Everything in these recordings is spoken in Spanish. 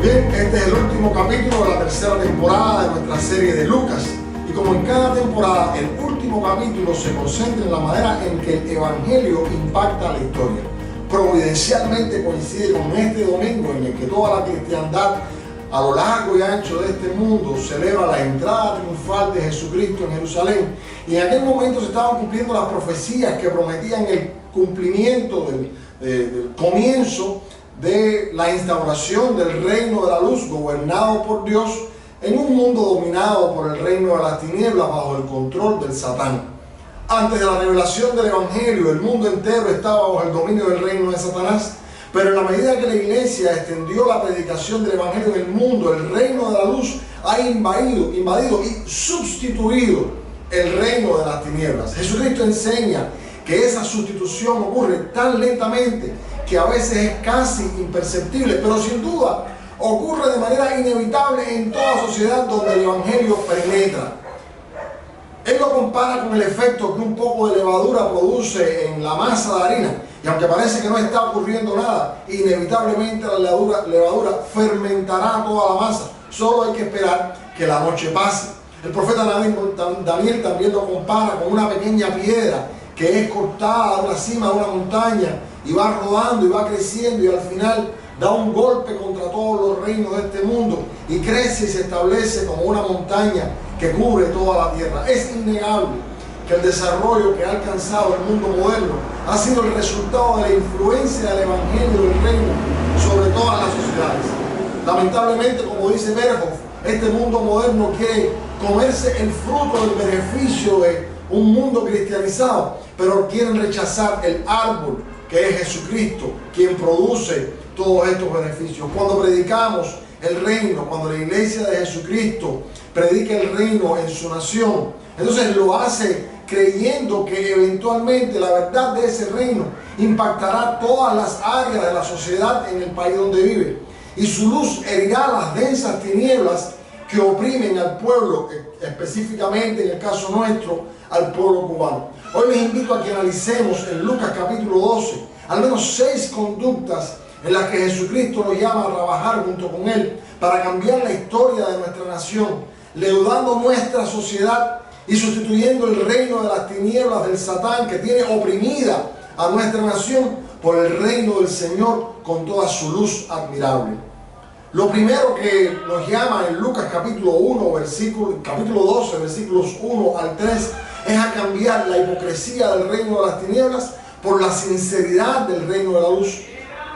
Bien, este es el último capítulo de la tercera temporada de nuestra serie de Lucas. Y como en cada temporada, el último capítulo se concentra en la manera en que el Evangelio impacta la historia. Providencialmente coincide con este domingo en el que toda la cristiandad a lo largo y ancho de este mundo celebra la entrada triunfal de Jesucristo en Jerusalén. Y en aquel momento se estaban cumpliendo las profecías que prometían el cumplimiento del comienzo de la instauración del reino de la luz, gobernado por Dios, en un mundo dominado por el reino de las tinieblas bajo el control del Satán. Antes de la revelación del Evangelio, el mundo entero estaba bajo el dominio del reino de Satanás, pero en la medida que la iglesia extendió la predicación del Evangelio en el mundo, el reino de la luz ha invadido y sustituido el reino de las tinieblas. Jesucristo enseña que esa sustitución ocurre tan lentamente que a veces es casi imperceptible, pero sin duda ocurre de manera inevitable en toda sociedad donde el Evangelio penetra. Él lo compara con el efecto que un poco de levadura produce en la masa de harina, y aunque parece que no está ocurriendo nada, inevitablemente la levadura fermentará toda la masa. Solo hay que esperar que la noche pase. El profeta Daniel también lo compara con una pequeña piedra que es cortada de la cima de una montaña y va rodando y va creciendo y al final da un golpe contra todos los reinos de este mundo y crece y se establece como una montaña que cubre toda la tierra. Es innegable que el desarrollo que ha alcanzado el mundo moderno ha sido el resultado de la influencia del Evangelio del Reino sobre todas las sociedades. Lamentablemente, como dice Berhoff, este mundo moderno quiere comerse el fruto del beneficio de un mundo cristianizado, pero quieren rechazar el árbol que es Jesucristo, quien produce todos estos beneficios. Cuando predicamos el reino, cuando la iglesia de Jesucristo predica el reino en su nación, entonces lo hace creyendo que eventualmente la verdad de ese reino impactará todas las áreas de la sociedad en el país donde vive, y su luz herirá las densas tinieblas que oprimen al pueblo, específicamente en el caso nuestro, al pueblo cubano. Hoy les invito a que analicemos en Lucas capítulo 12 al menos 6 conductas en las que Jesucristo nos llama a trabajar junto con Él para cambiar la historia de nuestra nación, leudando nuestra sociedad y sustituyendo el reino de las tinieblas del Satán que tiene oprimida a nuestra nación por el reino del Señor con toda su luz admirable. Lo primero que nos llama en Lucas capítulo 12, versículos 1 al 3, es a cambiar la hipocresía del reino de las tinieblas por la sinceridad del reino de la luz.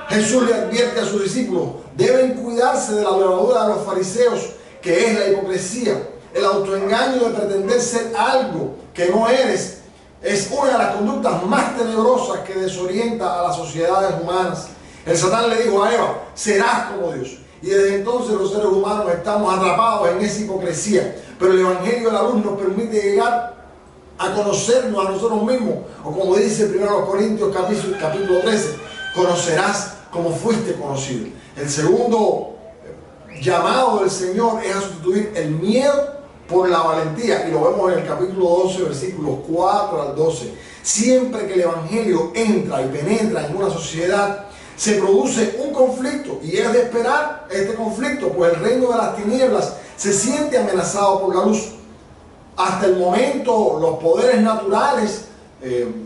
Jesús le advierte a sus discípulos: deben cuidarse de la levadura de los fariseos, que es la hipocresía. El autoengaño de pretender ser algo que no eres es una de las conductas más tenebrosas que desorienta a las sociedades humanas. El Satán le dijo a Eva: serás como Dios. Y desde entonces los seres humanos estamos atrapados en esa hipocresía. Pero el Evangelio de la luz nos permite llegar a conocernos a nosotros mismos. O como dice 1 Corintios capítulo 13, conocerás como fuiste conocido. El segundo llamado del Señor es a sustituir el miedo por la valentía. Y lo vemos en el capítulo 12, versículos 4 al 12. Siempre que el Evangelio entra y penetra en una sociedad, se produce un conflicto, y es de esperar este conflicto, pues el reino de las tinieblas se siente amenazado por la luz. Hasta el momento, los poderes naturales,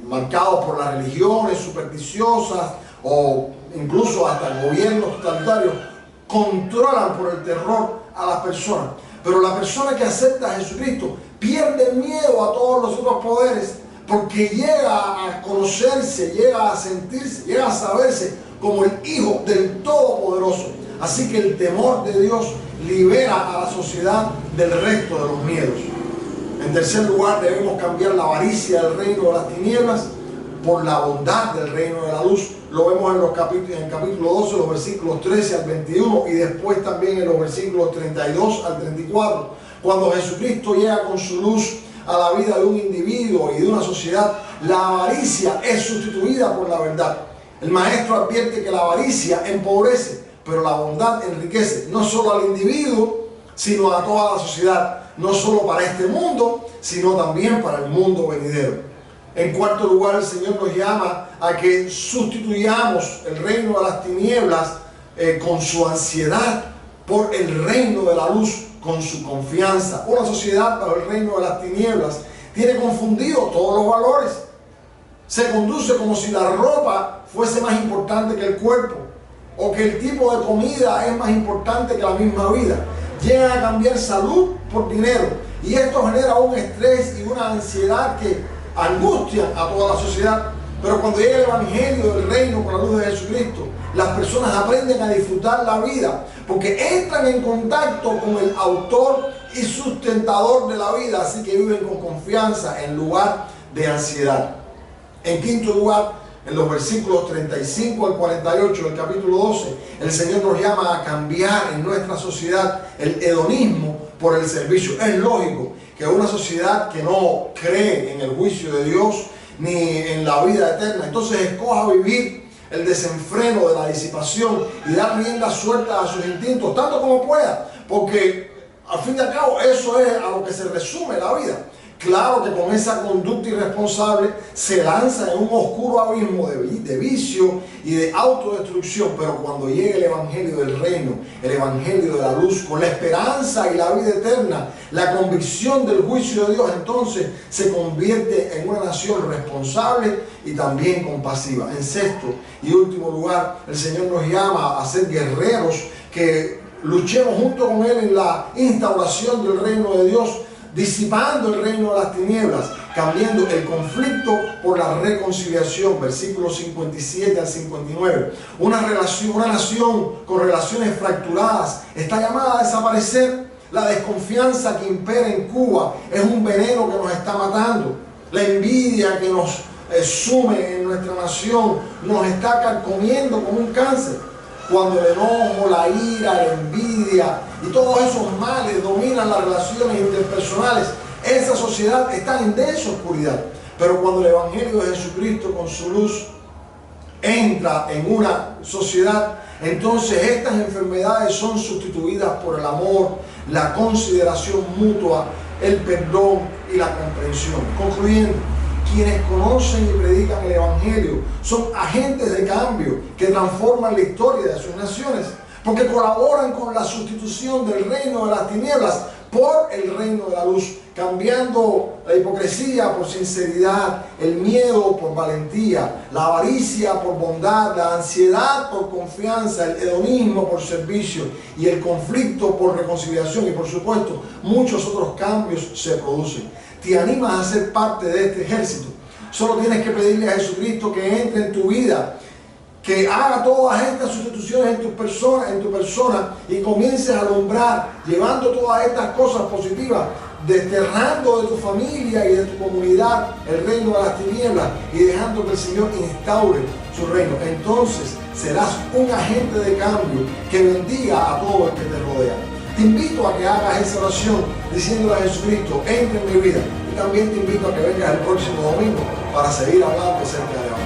marcados por las religiones supersticiosas o incluso hasta gobiernos totalitarios, controlan por el terror a las personas. Pero la persona que acepta a Jesucristo pierde miedo a todos los otros poderes, porque llega a conocerse, llega a sentirse, llega a saberse como el Hijo del Todopoderoso. Así que el temor de Dios libera a la sociedad del resto de los miedos. En tercer lugar, debemos cambiar la avaricia del reino de las tinieblas por la bondad del reino de la luz. Lo vemos en el capítulo 12, los versículos 13 al 21, y después también en los versículos 32 al 34. Cuando Jesucristo llega con su luz a la vida de un individuo y de una sociedad, la avaricia es sustituida por la verdad. El maestro advierte que la avaricia empobrece, pero la bondad enriquece, no solo al individuo, sino a toda la sociedad, no solo para este mundo, sino también para el mundo venidero. En cuarto lugar, el Señor nos llama a que sustituyamos el reino de las tinieblas con su ansiedad por el reino de la luz con su confianza. Una sociedad bajo el reino de las tinieblas tiene confundido todos los valores. Se conduce como si la ropa fuese más importante que el cuerpo, o que el tipo de comida es más importante que la misma vida. Llegan a cambiar salud por dinero, y esto genera un estrés y una ansiedad que angustian a toda la sociedad. Pero cuando llega el evangelio del reino con la luz de Jesucristo, las personas aprenden a disfrutar la vida porque entran en contacto con el autor y sustentador de la vida, así que viven con confianza en lugar de ansiedad. En quinto lugar, en los versículos 35 al 48 del capítulo 12, el Señor nos llama a cambiar en nuestra sociedad el hedonismo por el servicio. Es lógico que una sociedad que no cree en el juicio de Dios ni en la vida eterna, entonces escoja vivir el desenfreno de la disipación y dar rienda suelta a sus instintos, tanto como pueda, porque al fin y al cabo eso es a lo que se resume la vida. Claro que con esa conducta irresponsable se lanza en un oscuro abismo de vicio y de autodestrucción, pero cuando llegue el evangelio del reino, el evangelio de la luz, con la esperanza y la vida eterna, la convicción del juicio de Dios, entonces se convierte en una nación responsable y también compasiva. En sexto y último lugar, el Señor nos llama a ser guerreros que luchemos junto con Él en la instauración del reino de Dios, disipando el reino de las tinieblas, cambiando el conflicto por la reconciliación. Versículos 57 al 59. Una nación con relaciones fracturadas está llamada a desaparecer. La desconfianza que impera en Cuba es un veneno que nos está matando. La envidia que nos sume en nuestra nación nos está carcomiendo como un cáncer. Cuando el enojo, la ira, la envidia y todos esos males dominan las relaciones interpersonales, esa sociedad está en densa oscuridad. Pero cuando el evangelio de Jesucristo con su luz entra en una sociedad, entonces estas enfermedades son sustituidas por el amor, la consideración mutua, el perdón y la comprensión. Concluyendo, quienes conocen y predican el evangelio son agentes de cambio que transforman la historia de sus naciones, porque colaboran con la sustitución del reino de las tinieblas por el reino de la luz, cambiando la hipocresía por sinceridad, el miedo por valentía, la avaricia por bondad, la ansiedad por confianza, el hedonismo por servicio y el conflicto por reconciliación, y por supuesto muchos otros cambios se producen. ¿Te animas a ser parte de este ejército? Solo tienes que pedirle a Jesucristo que entre en tu vida, que haga todas estas sustituciones en tu persona y comiences a alumbrar, llevando todas estas cosas positivas, desterrando de tu familia y de tu comunidad el reino de las tinieblas y dejando que el Señor instaure su reino. Entonces serás un agente de cambio que bendiga a todo el que te rodea. Te invito a que hagas esa oración diciéndole a Jesucristo, entra en mi vida. Y también te invito a que vengas el próximo domingo para seguir hablando acerca de